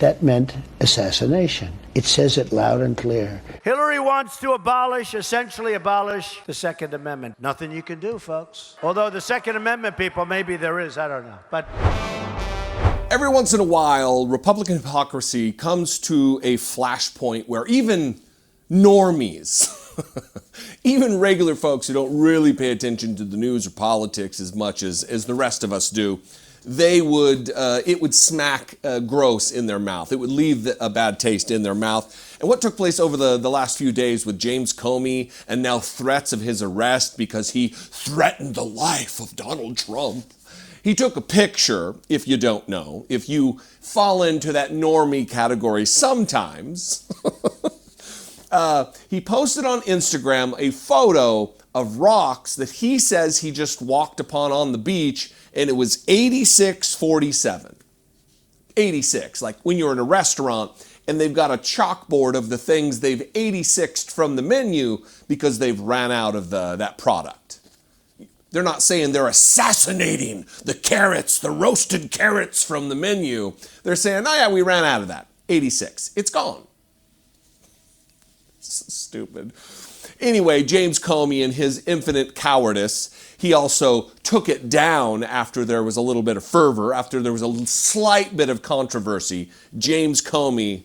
that meant assassination. It says it loud and clear. Hillary wants to essentially abolish the Second Amendment. Nothing you can do, folks. Although the Second Amendment people, maybe there is, I don't know. But every once in a while, Republican hypocrisy comes to a flashpoint where even normies, even regular folks who don't really pay attention to the news or politics as much as the rest of us do, it would smack gross in their mouth. It would leave a bad taste in their mouth. And what took place over the last few days with James Comey and now threats of his arrest because he threatened the life of Donald Trump. He took a picture, if you don't know, if you fall into that normie category sometimes, he posted on Instagram a photo of rocks that he says he just walked upon on the beach, and it was 86-47. 86, like when you're in a restaurant and they've got a chalkboard of the things they've 86'd from the menu because they've ran out of that product. They're not saying they're assassinating the carrots, the roasted carrots from the menu. They're saying, oh yeah, we ran out of that. 86. It's gone. So stupid. Anyway, James Comey, in his infinite cowardice, he also took it down after there was a little bit of fervor, after there was a slight bit of controversy. James Comey,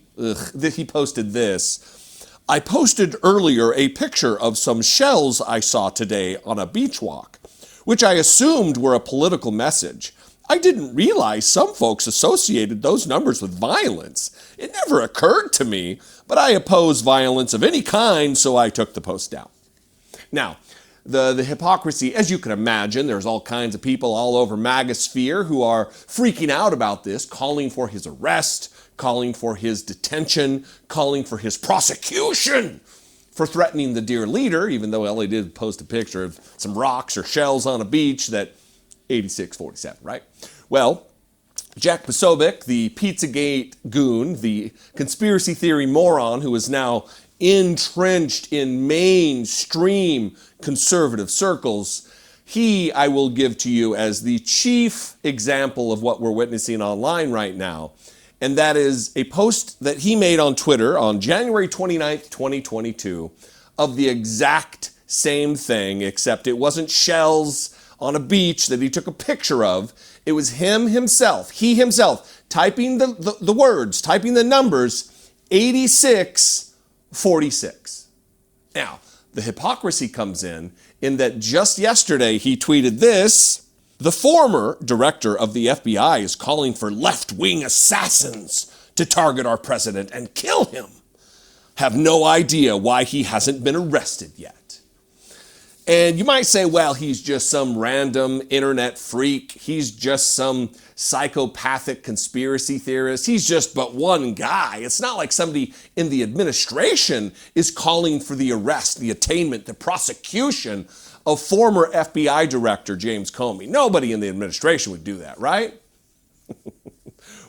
he posted this. I posted earlier a picture of some shells I saw today on a beach walk, which I assumed were a political message. I didn't realize some folks associated those numbers with violence. It never occurred to me, but I oppose violence of any kind, so I took the post down. Now, the hypocrisy, as you can imagine, there's all kinds of people all over MAGA sphere who are freaking out about this, calling for his arrest, calling for his detention, calling for his prosecution for threatening the dear leader, even though Ellie did post a picture of some rocks or shells on a beach that 86-47, right? Well, Jack Posobiec, the Pizzagate goon, the conspiracy theory moron who is now entrenched in mainstream conservative circles, he, I will give to you as the chief example of what we're witnessing online right now. And that is a post that he made on Twitter on January 29th, 2022, of the exact same thing, except it wasn't shells on a beach that he took a picture of. It was he himself, typing the words, typing the numbers, 86-46. Now, the hypocrisy comes in that just yesterday he tweeted this. The former director of the FBI is calling for left-wing assassins to target our president and kill him. Have no idea why he hasn't been arrested yet. And you might say, well, he's just some random internet freak. He's just some psychopathic conspiracy theorist. He's just but one guy. It's not like somebody in the administration is calling for the arrest, the attainment, the prosecution of former FBI Director James Comey. Nobody in the administration would do that, right?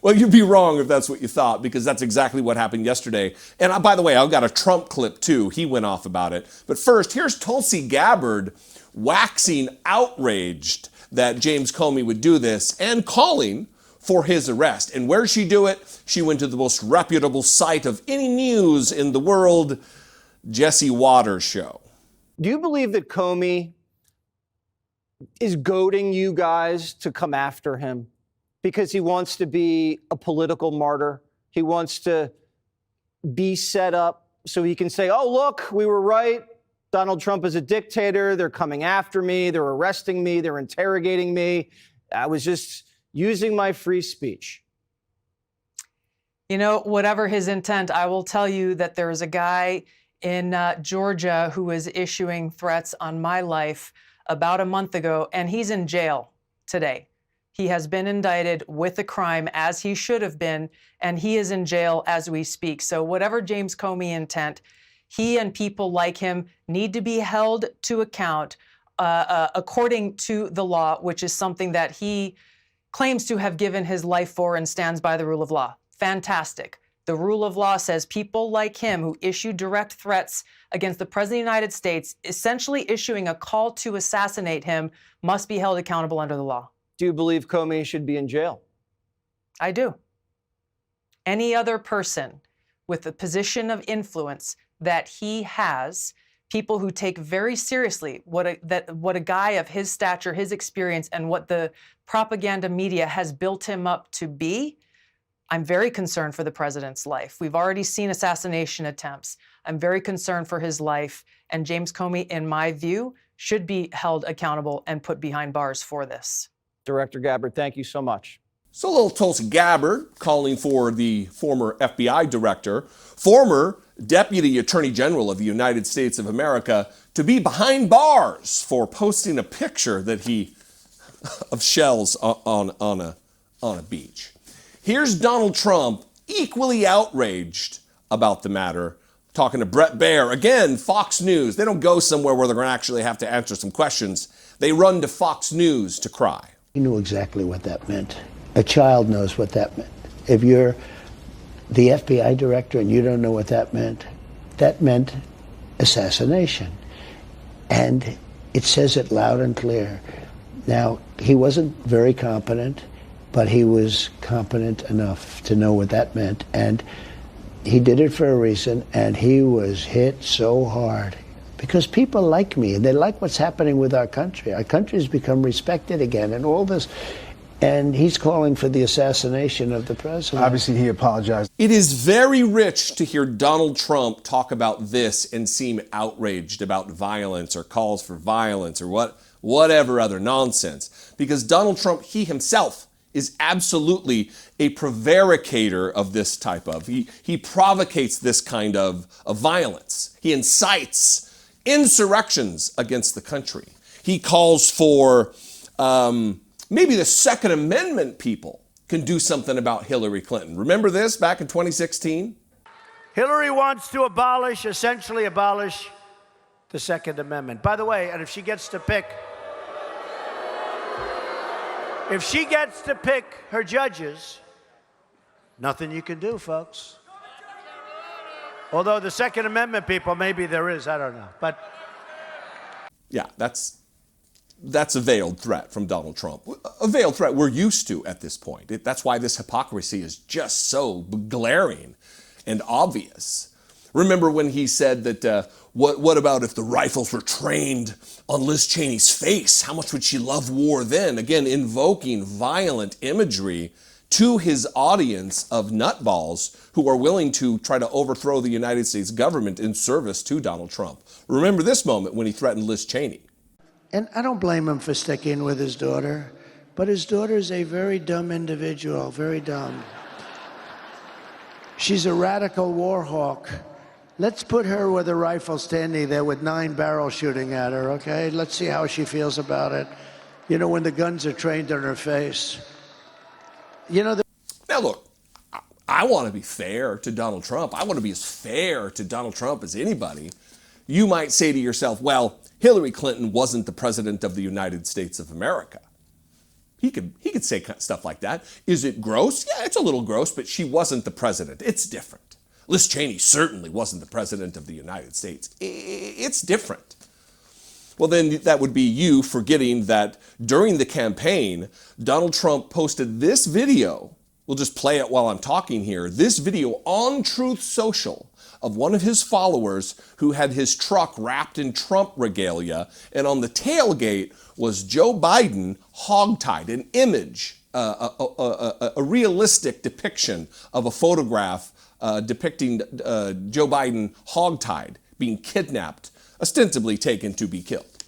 Well, you'd be wrong if that's what you thought, because that's exactly what happened yesterday. And by the way, I've got a Trump clip too. He went off about it. But first, here's Tulsi Gabbard waxing outraged that James Comey would do this and calling for his arrest. And where did she do it? She went to the most reputable site of any news in the world, Jesse Watters' show. Do you believe that Comey is goading you guys to come after him because he wants to be a political martyr? He wants to be set up so he can say, oh, look, we were right. Donald Trump is a dictator. They're coming after me. They're arresting me. They're interrogating me. I was just using my free speech. You know, whatever his intent, I will tell you that there is a guy in Georgia who was issuing threats on my life about a month ago, and he's in jail today. He has been indicted with a crime, as he should have been, and he is in jail as we speak. So whatever James Comey intent, he and people like him need to be held to account according to the law, which is something that he claims to have given his life for and stands by the rule of law. Fantastic. The rule of law says people like him who issue direct threats against the President of the United States, essentially issuing a call to assassinate him, must be held accountable under the law. Do you believe Comey should be in jail? I do. any other person with the position of influence that he has, people who take very seriously what a guy of his stature, his experience, and what the propaganda media has built him up to be, I'm very concerned for the president's life. We've already seen assassination attempts. I'm very concerned for his life. And James Comey, in my view, should be held accountable and put behind bars for this. Director Gabbard, thank you so much. So a little Tulsi Gabbard calling for the former FBI director, former Deputy Attorney General of the United States of America, to be behind bars for posting a picture of shells on a beach. Here's Donald Trump, equally outraged about the matter, talking to Brett Baer. Again, Fox News. They don't go somewhere where they're going to actually have to answer some questions. They run to Fox News to cry. He knew exactly what that meant. A child knows what that meant. If you're the FBI director and you don't know what that meant assassination. And it says it loud and clear. Now, he wasn't very competent, but he was competent enough to know what that meant. And he did it for a reason, and he was hit so hard. Because people like me, and they like what's happening with our country. Our country's become respected again, and all this. And he's calling for the assassination of the president. Obviously, he apologized. It is very rich to hear Donald Trump talk about this and seem outraged about violence or calls for violence or whatever other nonsense. Because Donald Trump, he himself, is absolutely a prevaricator of this type of. He provocates this kind of violence. He incites insurrections against the country. He calls for maybe the Second Amendment people can do something about Hillary Clinton. Remember this back in 2016? Hillary wants to essentially abolish the Second Amendment. By the way, and if she gets to pick her judges, nothing you can do, folks. Although the Second Amendment people, maybe there is, I don't know. But yeah, that's a veiled threat from Donald Trump. A veiled threat we're used to at this point. That's why this hypocrisy is just so glaring and obvious. Remember when he said that, what about if the rifles were trained on Liz Cheney's face? How much would she love war then? Again, invoking violent imagery to his audience of nutballs who are willing to try to overthrow the United States government in service to Donald Trump. Remember this moment when he threatened Liz Cheney. And I don't blame him for sticking with his daughter, but his daughter's a very dumb individual, very dumb. She's a radical war hawk. Let's put her with a rifle standing there with 9 barrels shooting at her, okay? Let's see how she feels about it. You know, when the guns are trained on her face. You know. Now look, I want to be fair to Donald Trump. I want to be as fair to Donald Trump as anybody. You might say to yourself, well, Hillary Clinton wasn't the president of the United States of America. He could say stuff like that. Is it gross? Yeah, it's a little gross, but she wasn't the president. It's different. Liz Cheney certainly wasn't the president of the United States. It's different. Well, then that would be you forgetting that during the campaign, Donald Trump posted this video. We'll just play it while I'm talking here. This video on Truth Social of one of his followers who had his truck wrapped in Trump regalia, and on the tailgate was Joe Biden hogtied, an image, a realistic depiction of a photograph depicting Joe Biden hogtied, being kidnapped, ostensibly taken to be killed.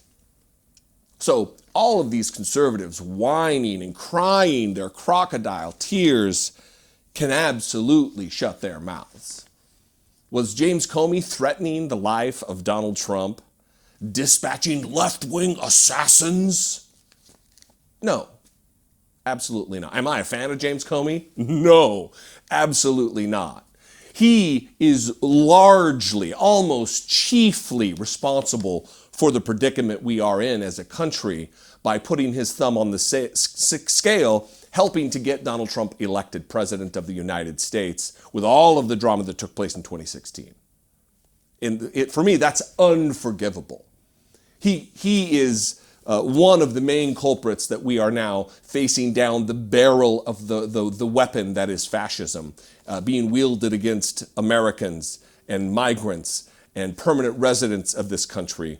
So all of these conservatives whining and crying their crocodile tears can absolutely shut their mouths. Was James Comey threatening the life of Donald Trump? Dispatching left-wing assassins? No, absolutely not. Am I a fan of James Comey? No, absolutely not. He is largely, almost chiefly responsible for the predicament we are in as a country by putting his thumb on the scale, helping to get Donald Trump elected president of the United States with all of the drama that took place in 2016. For me, that's unforgivable. He is one of the main culprits that we are now facing down the barrel of the weapon that is fascism being wielded against Americans and migrants and permanent residents of this country.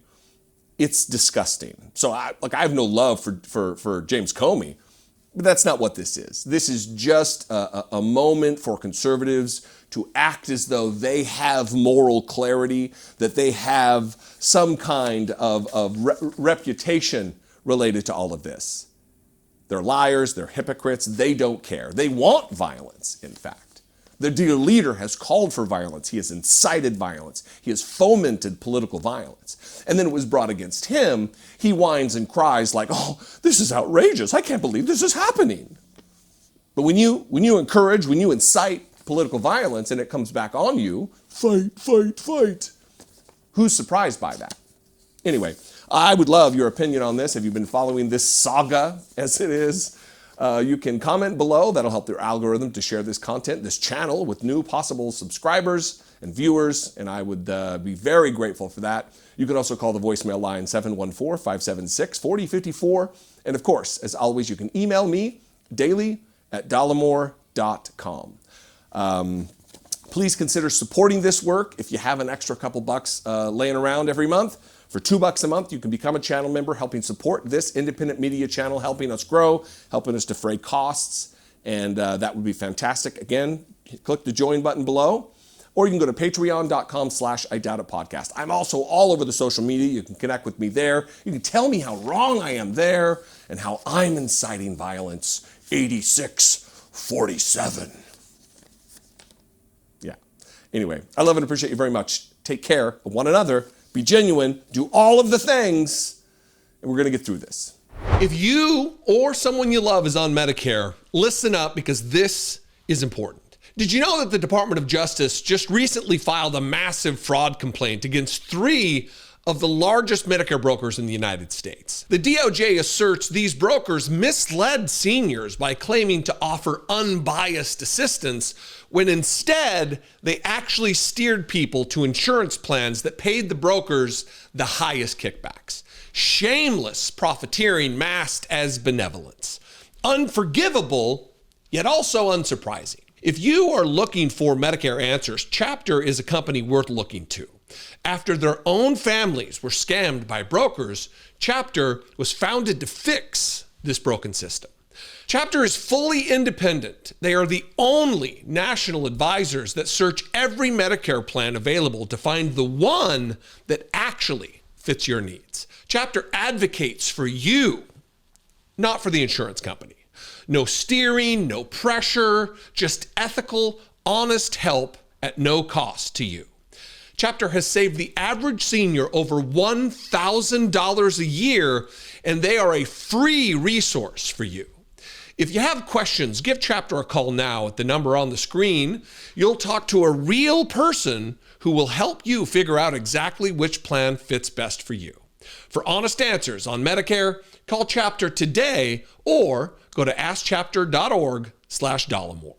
It's disgusting. So I have no love for James Comey, but that's not what this is. This is just a moment for conservatives to act as though they have moral clarity, that they have some kind of reputation related to all of this. They're liars, they're hypocrites, they don't care. They want violence, in fact. The dear leader has called for violence. He has incited violence. He has fomented political violence. And then it was brought against him. He whines and cries like, oh, this is outrageous. I can't believe this is happening. But when you encourage, when you incite political violence and it comes back on you, fight, fight, fight. Who's surprised by that? Anyway, I would love your opinion on this. Have you been following this saga as it is? You can comment below. That'll help their algorithm to share this content, this channel, with new possible subscribers and viewers, and I would be very grateful for that. You can also call the voicemail line 714-576-4054. And of course, as always, you can email me daily at dollemore.com. Please consider supporting this work. If you have an extra couple bucks laying around every month, for $2 a month, you can become a channel member, helping support this independent media channel, helping us grow, helping us defray costs, and that would be fantastic. Again, click the join button below, or you can go to patreon.com/IDoubtItPodcast. I'm also all over the social media. You can connect with me there. You can tell me how wrong I am there and how I'm inciting violence. 86-47. Yeah. Anyway, I love and appreciate you very much. Take care of one another. Be genuine, do all of the things, and we're going to get through this. If you or someone you love is on Medicare, listen up because this is important. Did you know that the Department of Justice just recently filed a massive fraud complaint against 3 of the largest Medicare brokers in the United States? The DOJ asserts these brokers misled seniors by claiming to offer unbiased assistance when instead they actually steered people to insurance plans that paid the brokers the highest kickbacks. Shameless profiteering masked as benevolence. Unforgivable, yet also unsurprising. If you are looking for Medicare answers, Chapter is a company worth looking to. After their own families were scammed by brokers, Chapter was founded to fix this broken system. Chapter is fully independent. They are the only national advisors that search every Medicare plan available to find the one that actually fits your needs. Chapter advocates for you, not for the insurance company. No steering, no pressure, just ethical, honest help at no cost to you. Chapter has saved the average senior over $1,000 a year, and they are a free resource for you. If you have questions, give Chapter a call now at the number on the screen. You'll talk to a real person who will help you figure out exactly which plan fits best for you. For honest answers on Medicare, call Chapter today or go to askchapter.org/Dollemore.